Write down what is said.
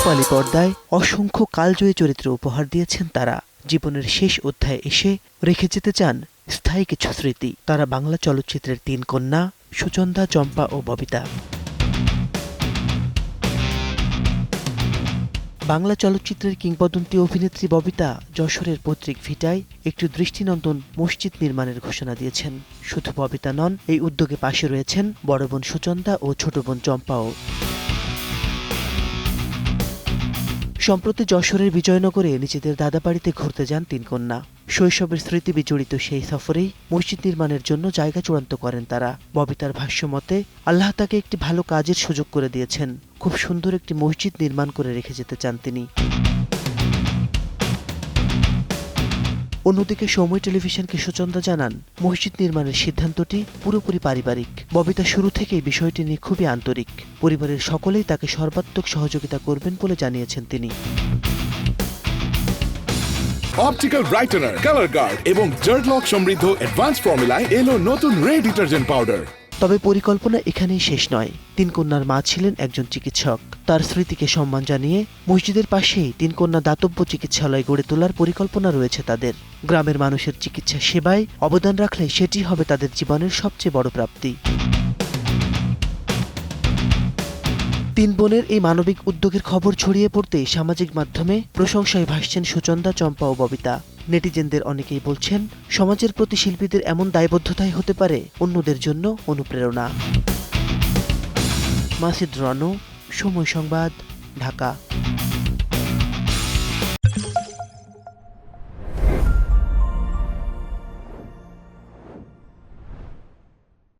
রূপালী পর্দায় অসংখ্য কালজয়ী চরিত্র উপহার দিয়েছেন তারা। জীবনের শেষ অধ্যায়ে এসে রেখে যেতে চান স্থায়ী কিছু স্মৃতি। তারা বাংলা চলচ্চিত্রের তিন কন্যা সুচন্দা, চম্পা ও ববিতা। বাংলা চলচ্চিত্রের কিংবদন্তি অভিনেত্রী ববিতা যশোরের পৈতৃক ভিটায় একটি দৃষ্টিনন্দন মসজিদ নির্মাণের ঘোষণা দিয়েছেন। শুধু ববিতা নন, এই উদ্যোগে পাশে রয়েছেন বড় বোন সুচন্দা ও ছোট বোন চম্পাও। সম্প্রতি যশোরের বিজয়নগরে নিজেদের দাদাবাড়িতে ঘুরতে যান তিন কন্যা। শৈশবের স্মৃতি বিজড়িত সেই সফরেই মসজিদ নির্মাণের জন্য জায়গা চূড়ান্ত করেন তারা। ববিতার ভাষ্যমতে, আল্লাহ তাকে একটি ভালো কাজের সুযোগ করে দিয়েছেন। খুব সুন্দর একটি মসজিদ নির্মাণ করে রেখে যেতে চান তিনি। অন্যদিকে সময় টেলিভিশনকে সুচন্দা জানান, মসজিদ নির্মাণের সিদ্ধান্তটি পুরোপুরি পারিবারিক। ববিতা শুরু থেকেই বিষয়টি নিয়ে খুবই আন্তরিক। পরিবারের সকলেই তাকে সর্বাত্মক সহযোগিতা করবেন বলে জানিয়েছেন তিনি। অপটিক্যাল ব্রাইটেনার, কালার গার্ড এবং জার্ট লক সমৃদ্ধ অ্যাডভান্স ফর্মুলায় এলো নতুন রে ডিটারজেন্ট পাউডার। তবে পরিকল্পনা এখানেই শেষ নয়। তিন কন্যার মা ছিলেন একজন চিকিৎসক। তার স্মৃতিকে সম্মান জানিয়ে মসজিদের পাশেই তিন কন্যা দাতব্য চিকিৎসালয় গড়ে তোলার পরিকল্পনা রয়েছে তাদের। গ্রামের মানুষের চিকিৎসা সেবায় অবদান রাখলে সেটি হবে তাদের জীবনের সবচেয়ে বড় প্রাপ্তি। তিন বোনের এই মানবিক উদ্যোগের খবর ছড়িয়ে পড়তেই সামাজিক মাধ্যমে প্রশংসায় ভাসছেন সুচন্দা, চম্পা ও ববিতা। নেটিজেনদের অনেকেই বলছেন, সমাজের প্রতি শিল্পীদের এমন দায়বদ্ধতাই হতে পারে অন্যদের জন্য অনুপ্রেরণা। মাসিদ রানু, সময় সংবাদ, ঢাকা।